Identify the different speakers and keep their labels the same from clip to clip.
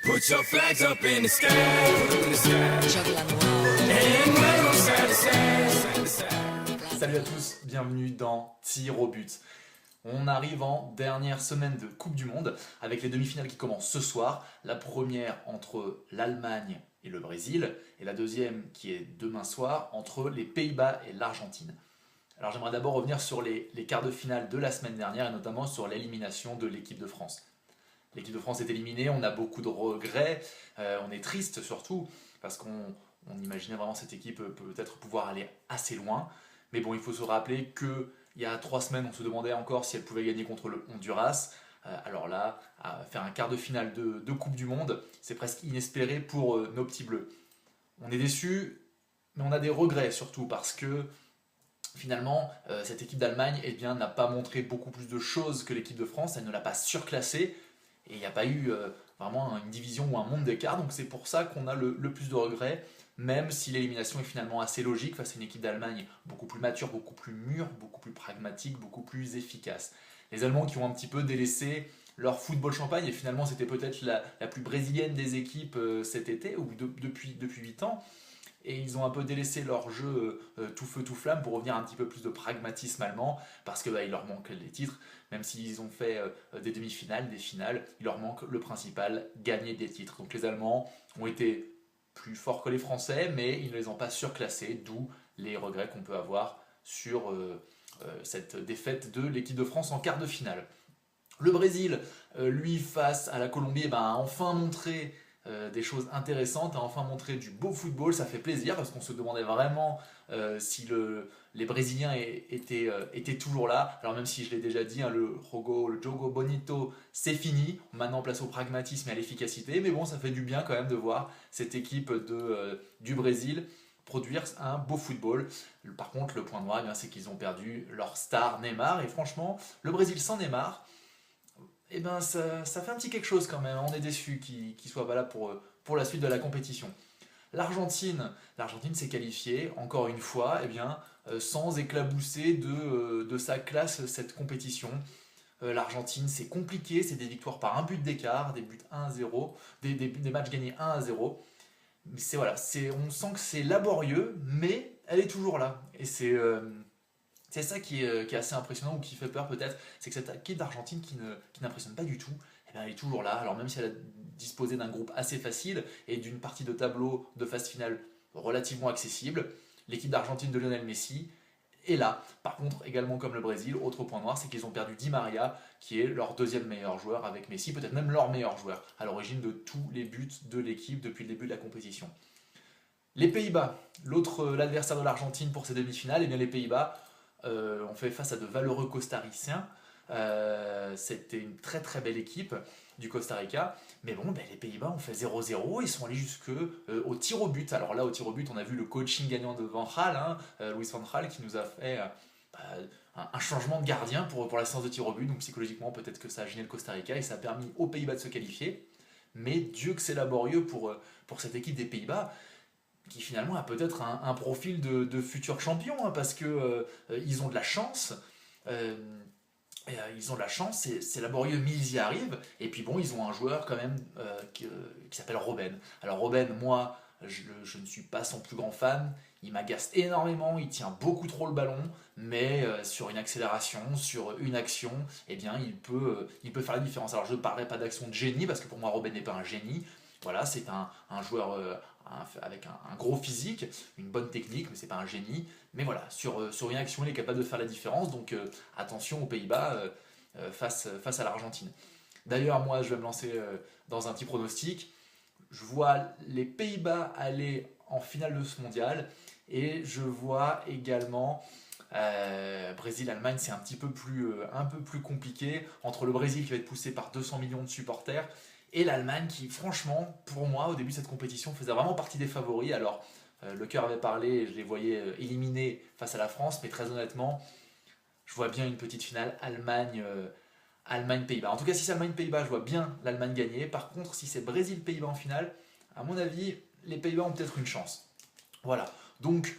Speaker 1: Put your flags up in the sky, and wave 'em side to side, side to side.
Speaker 2: Salut à tous, bienvenue dans Tir au but. On arrive en dernière semaine de Coupe du Monde avec les demi-finales qui commencent ce soir. La première entre l'Allemagne et le Brésil et la deuxième qui est demain soir entre les Pays-Bas et l'Argentine. Alors j'aimerais d'abord revenir sur les quarts de finale de la semaine dernière et notamment sur l'élimination de l'équipe de France. L'équipe de France est éliminée, on a beaucoup de regrets, on est triste surtout parce qu'on imaginait vraiment cette équipe peut-être pouvoir aller assez loin. Mais bon, il faut se rappeler qu'il y a 3 semaines, on se demandait encore si elle pouvait gagner contre le Honduras. Alors là, faire un quart de finale de Coupe du Monde, c'est presque inespéré pour nos petits bleus. On est déçus, mais on a des regrets surtout parce que finalement, cette équipe d'Allemagne n'a pas montré beaucoup plus de choses que l'équipe de France, elle ne l'a pas surclassée. Et il n'y a pas eu vraiment une division ou un monde d'écart, donc c'est pour ça qu'on a le plus de regrets, même si l'élimination est finalement assez logique face à une équipe d'Allemagne beaucoup plus mature, beaucoup plus mûre, beaucoup plus pragmatique, beaucoup plus efficace. Les Allemands qui ont un petit peu délaissé leur football champagne, et finalement c'était peut-être la plus brésilienne des équipes cet été, ou depuis 8 ans, et ils ont un peu délaissé leur jeu tout feu tout flamme pour revenir un petit peu plus de pragmatisme allemand parce que il leur manque les titres, même s'ils ont fait des demi-finales, des finales, il leur manque le principal, gagner des titres. Donc les Allemands ont été plus forts que les Français, mais ils ne les ont pas surclassés, d'où les regrets qu'on peut avoir sur cette défaite de l'équipe de France en quart de finale. Le Brésil, lui, face à la Colombie, a enfin montré des choses intéressantes, a enfin montré du beau football, ça fait plaisir parce qu'on se demandait vraiment si les Brésiliens étaient toujours là. Alors même si je l'ai déjà dit, le Jogo Bonito c'est fini, maintenant place au pragmatisme et à l'efficacité, mais bon ça fait du bien quand même de voir cette équipe du Brésil produire un beau football. Par contre le point noir c'est qu'ils ont perdu leur star Neymar et franchement le Brésil sans Neymar, ça fait un petit quelque chose quand même. On est déçu qu'il ne soit pas là pour la suite de la compétition. L'Argentine s'est qualifiée, encore une fois, sans éclabousser de sa classe cette compétition. L'Argentine, c'est compliqué, c'est des victoires par un but d'écart, des buts 1-0, des matchs gagnés 1-0. Mais on sent que c'est laborieux, mais elle est toujours là. Et c'est ça qui est assez impressionnant ou qui fait peur peut-être, c'est que cette équipe d'Argentine qui n'impressionne pas du tout, elle est toujours là. Alors même si elle a disposé d'un groupe assez facile et d'une partie de tableau de phase finale relativement accessible, l'équipe d'Argentine de Lionel Messi est là. Par contre, également comme le Brésil, autre point noir, c'est qu'ils ont perdu Di Maria, qui est leur deuxième meilleur joueur avec Messi, peut-être même leur meilleur joueur, à l'origine de tous les buts de l'équipe depuis le début de la compétition. Les Pays-Bas, l'adversaire de l'Argentine pour ces demi-finales, les Pays-Bas on fait face à de valeureux costariciens. C'était une très très belle équipe du Costa Rica. Mais bon, les Pays-Bas ont fait 0-0. Ils sont allés jusque au tir au but. Alors là, au tir au but, on a vu le coaching gagnant de Van Gaal, Luis Van Gaal, qui nous a fait un changement de gardien pour la séance de tir au but. Donc psychologiquement, peut-être que ça a gêné le Costa Rica et ça a permis aux Pays-Bas de se qualifier. Mais Dieu que c'est laborieux pour cette équipe des Pays-Bas, qui finalement a peut-être un profil de futur champion, parce que ils ont de la chance. Ils ont de la chance, c'est laborieux, mais ils y arrivent. Et puis bon, ils ont un joueur quand même qui s'appelle Robben. Alors Robben, moi, je ne suis pas son plus grand fan. Il m'agace énormément, il tient beaucoup trop le ballon, mais sur une accélération, sur une action, il peut faire la différence. Alors je ne parlerai pas d'action de génie, parce que pour moi Robben n'est pas un génie. Voilà, c'est un joueur avec un gros physique, une bonne technique, mais c'est pas un génie. Mais voilà, sur une action, il est capable de faire la différence. Donc attention aux Pays-Bas face à l'Argentine. D'ailleurs, moi, je vais me lancer dans un petit pronostic. Je vois les Pays-Bas aller en finale de ce mondial. Et je vois également Brésil-Allemagne, c'est un peu plus compliqué. Entre le Brésil qui va être poussé par 200 millions de supporters et l'Allemagne qui, franchement, pour moi, au début de cette compétition, faisait vraiment partie des favoris. Alors, le cœur avait parlé, je les voyais éliminés face à la France, mais très honnêtement, je vois bien une petite finale Allemagne-Pays-Bas. En tout cas, si c'est Allemagne-Pays-Bas, je vois bien l'Allemagne gagner. Par contre, si c'est Brésil-Pays-Bas en finale, à mon avis, les Pays-Bas ont peut-être une chance. Voilà. Donc,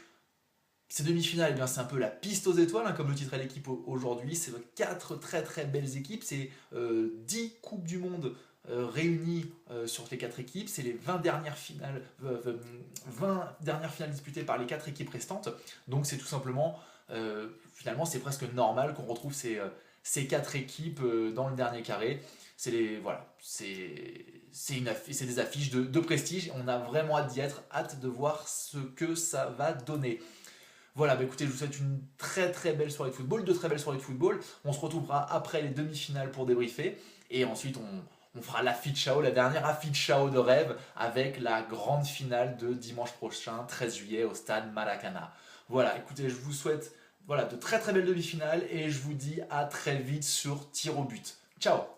Speaker 2: ces demi-finales, c'est un peu la piste aux étoiles, comme le titrait l'équipe aujourd'hui. C'est 4 très très belles équipes. C'est 10 Coupes du Monde réunies sur les 4 équipes. C'est les 20 dernières finales, 20 dernières finales disputées par les 4 équipes restantes. Donc c'est tout simplement, finalement, c'est presque normal qu'on retrouve ces 4 équipes dans le dernier carré. Voilà, c'est des affiches de prestige. On a vraiment hâte d'y être, hâte de voir ce que ça va donner. Voilà, écoutez, je vous souhaite une très très belle soirée de football, de très belles soirées de football. On se retrouvera après les demi-finales pour débriefer. Et ensuite, on fera l'affichao, la dernière affichao de rêve, avec la grande finale de dimanche prochain, 13 juillet, au stade Maracana. Voilà, écoutez, je vous souhaite de très très belles demi-finales et je vous dis à très vite sur Tir au but. Ciao!